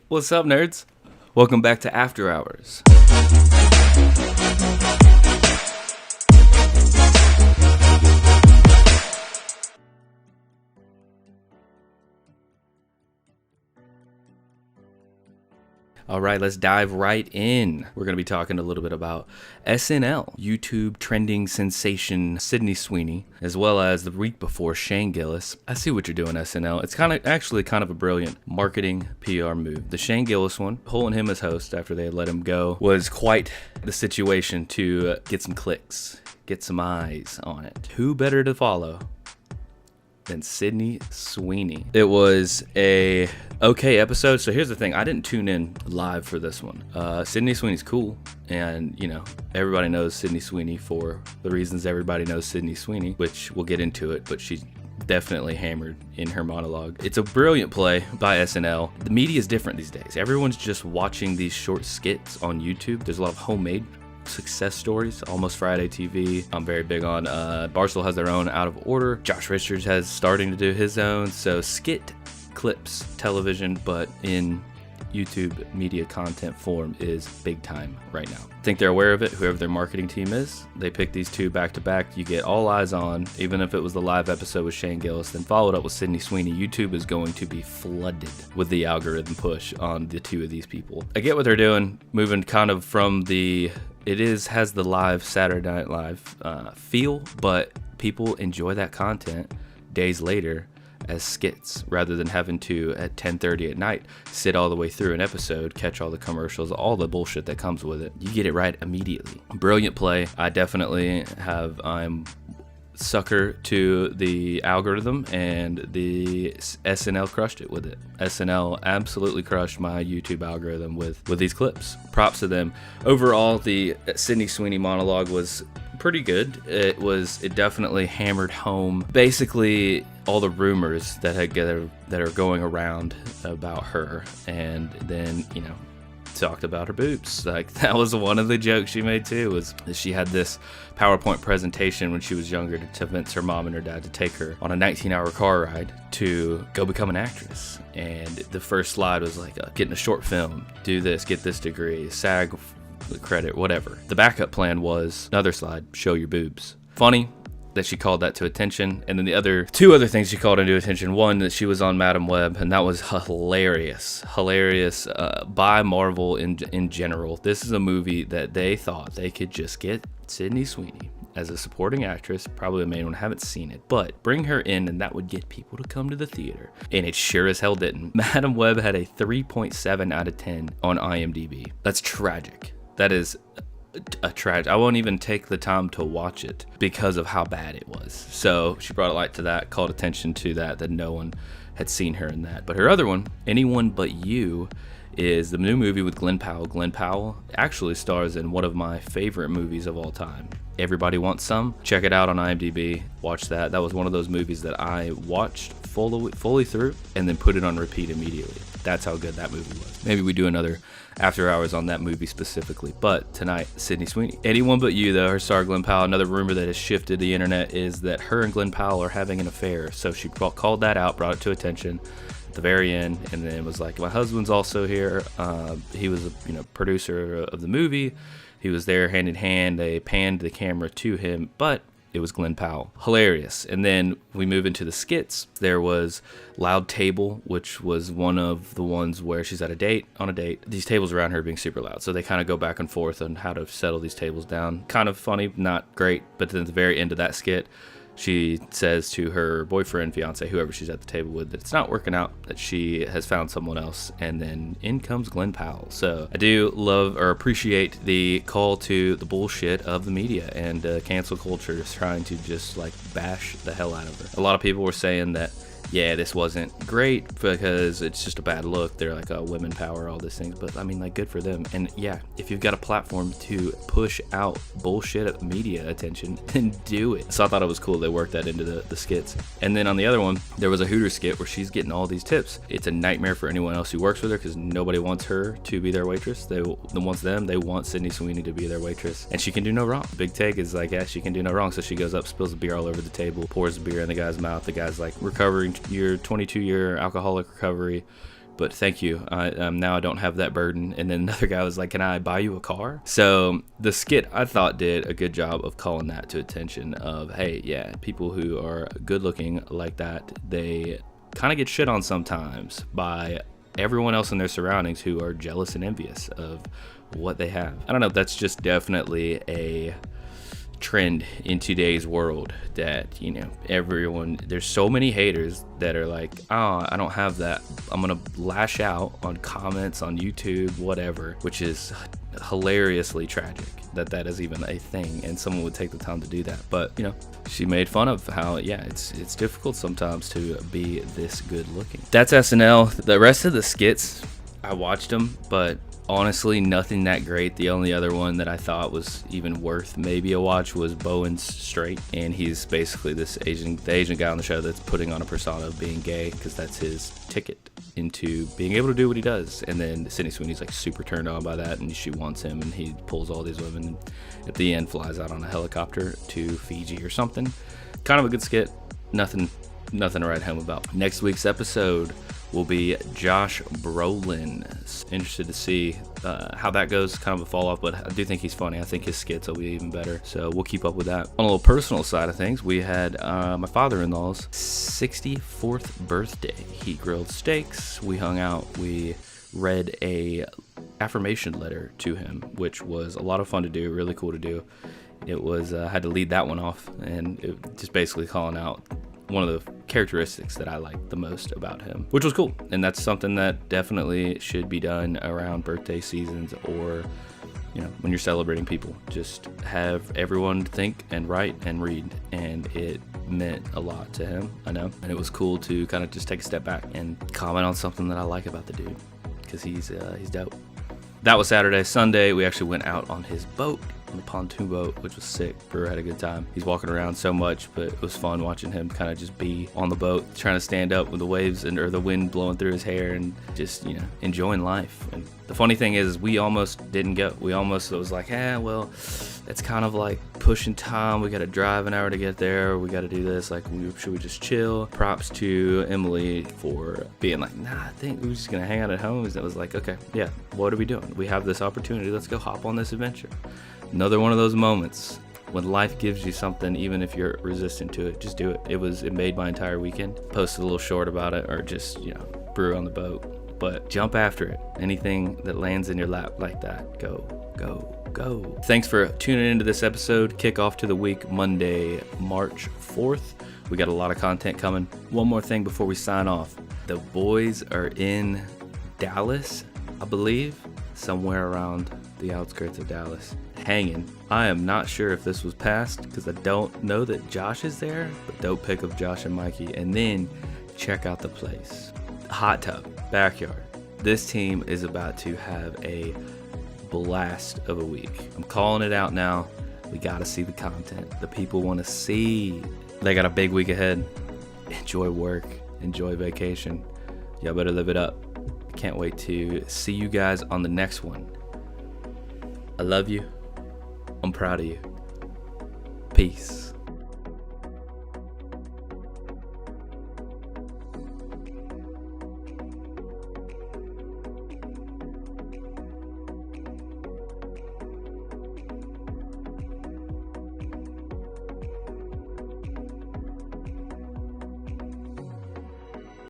What's up, nerds? Welcome back to After Hours. All right, let's dive right in. We're going to be talking a little bit about SNL, YouTube trending sensation Sydney Sweeney, as well as the week before Shane Gillis. I see what you're doing, SNL. It's actually kind of a brilliant marketing PR move. The Shane Gillis one, pulling him as host after they had let him go, was quite the situation to get some clicks, get some eyes on it. Who better to follow than Sydney Sweeney? It was a okay episode. So here's the thing, I didn't tune in live for this one. Sydney Sweeney's cool, and everybody knows Sydney Sweeney for the reasons everybody knows Sydney Sweeney, which we'll get into it, but she's definitely hammered in her monologue. It's a brilliant play by SNL. The media is different these days. Everyone's just watching these short skits on YouTube. There's a lot of homemade success stories. Almost Friday TV, I'm very big on. Barstool has their own Out of Order. Josh Richards has starting to do his own. So skit clips television, but in YouTube media content form is big time right now. I think they're aware of it. Whoever their marketing team is, they pick these two back to back. You get all eyes on, even if it was the live episode with Shane Gillis, then followed up with Sydney Sweeney. YouTube is going to be flooded with the algorithm push on the two of these people. I get what they're doing, moving kind of from the has the live Saturday Night Live feel, but people enjoy that content days later as skits rather than having to, at 10:30 at night, sit all the way through an episode, catch all the commercials, all the bullshit that comes with it. You get it right immediately. Brilliant play. I'm sucker to the algorithm, and the SNL crushed it with it. SNL absolutely crushed my YouTube algorithm with these clips. Props to them. Overall, the Sydney Sweeney monologue was pretty good. It definitely hammered home basically all the rumors that are going around about her, and then talked about her boobs. Like, that was one of the jokes she made too, was that she had this PowerPoint presentation when she was younger to convince her mom and her dad to take her on a 19-hour car ride to go become an actress. And the first slide was like, getting a short film, do this, get this degree, SAG credit, whatever. The backup plan was another slide, show your boobs. Funny that she called that to attention, and then the two other things she called into attention. One, that she was on Madam Web, and that was hilarious by Marvel in general. This is a movie that they thought they could just get Sydney Sweeney as a supporting actress, probably the main one. I haven't seen it, but bring her in and that would get people to come to the theater, and it sure as hell didn't. Madam Web had a 3.7 out of 10 on IMDb. That's tragic. That is a tragic. I won't even take the time to watch it because of how bad it was. So she brought a light to that, called attention to that no one had seen her in that. But her other one, Anyone But You, is the new movie with Glenn Powell. Glenn Powell actually stars in one of my favorite movies of all time, Everybody Wants Some. Check it out on IMDb. Watch that. That was one of those movies that I watched fully through and then put it on repeat immediately. That's how good that movie was. Maybe we do another After Hours on that movie specifically. But tonight, Sydney Sweeney. Anyone But You, though, her star Glenn Powell. Another rumor that has shifted the internet is that her and Glenn Powell are having an affair. So she called that out, brought it to attention at the very end, and then was like, my husband's also here. He was a producer of the movie. He was there hand in hand. They panned the camera to him, but it was Glenn Powell. Hilarious. And then we move into the skits. There was Loud Table, which was one of the ones where she's on a date. These tables around her being super loud. So they kind of go back and forth on how to settle these tables down. Kind of funny, not great. But then at the very end of that skit, she says to her boyfriend, fiance, whoever she's at the table with, that it's not working out, that she has found someone else, and then in comes Glenn Powell. So I do love or appreciate the call to the bullshit of the media and cancel culture is trying to just like bash the hell out of her. A lot of people were saying that, yeah, this wasn't great because it's just a bad look. They're like, women power, all these things. But I mean, like, good for them. And yeah, if you've got a platform to push out bullshit media attention, then do it. So I thought it was cool they worked that into the skits. And then on the other one, there was a Hooters skit where she's getting all these tips. It's a nightmare for anyone else who works with her because nobody wants her to be their waitress. They want Sydney Sweeney to be their waitress. And she can do no wrong. Big take is like, yeah, she can do no wrong. So she goes up, spills the beer all over the table, pours the beer in the guy's mouth. The guy's like, recovering your 22-year alcoholic recovery, but thank you. Now I don't have that burden. And then another guy was like, can I buy you a car? So the skit, I thought, did a good job of calling that to attention of, hey, yeah, people who are good looking like that, they kind of get shit on sometimes by everyone else in their surroundings who are jealous and envious of what they have. I don't know, that's just definitely a trend in today's world that, you know, everyone, there's so many haters that are like, oh, I don't have that, I'm gonna lash out on comments on YouTube, whatever, which is hilariously tragic that is even a thing and someone would take the time to do that. But you know, she made fun of how, yeah, it's difficult sometimes to be this good looking. That's SNL. The rest of the skits, I watched them, but honestly, nothing that great. The only other one that I thought was even worth maybe a watch was Bowen's Straight, and he's basically the Asian guy on the show that's putting on a persona of being gay because that's his ticket into being able to do what he does. And then Sydney Sweeney's like super turned on by that, and she wants him, and he pulls all these women, and at the end flies out on a helicopter to Fiji or something. Kind of a good skit. Nothing to write home about. Next week's episode will be Josh Brolin. Interested to see how that goes. Kind of a fall off, but I do think he's funny. I think his skits will be even better, so we'll keep up with that. On a little personal side of things, we had my father-in-law's 64th birthday. He grilled steaks, we hung out, we read a affirmation letter to him, which was a lot of fun to do, really cool to do. It was had to lead that one off, and it just basically calling out one of the characteristics that I like the most about him, which was cool. And that's something that definitely should be done around birthday seasons, or, you know, when you're celebrating people. Just have everyone think and write and read, and it meant a lot to him, I know. And it was cool to kind of just take a step back and comment on something that I like about the dude, because he's dope. That was Saturday. Sunday, we actually went out on his boat, on the pontoon boat, which was sick. Brewer had a good time. He's walking around so much, but it was fun watching him kind of just be on the boat, trying to stand up with the waves or the wind blowing through his hair, and just, you know, enjoying life. And the funny thing is, we almost didn't go. We almost was like, well, it's kind of like pushing time. We got to drive an hour to get there. We got to do this. Like, should we just chill? Props to Emily for being like, nah, I think we're just going to hang out at home. And it was like, okay, yeah, what are we doing? We have this opportunity. Let's go hop on this adventure. Another one of those moments when life gives you something, even if you're resistant to it, just do it. It made my entire weekend. Posted a little short about it, or just, you know, brew on the boat. But jump after it. Anything that lands in your lap like that, go. Thanks for tuning into this episode. Kick off to the week, Monday, March 4th. We got a lot of content coming. One more thing before we sign off. The boys are in Dallas, I believe, somewhere around the outskirts of Dallas, hanging. I am not sure if this was passed because I don't know that Josh is there, but dope pick of Josh and Mikey. And then check out the place. Hot tub, backyard. This team is about to have a blast of a week. I'm calling it out now. We got to see the content. The people want to see. They got a big week ahead. Enjoy work. Enjoy vacation. Y'all better live it up. Can't wait to see you guys on the next one. I love you. I'm proud of you. Peace.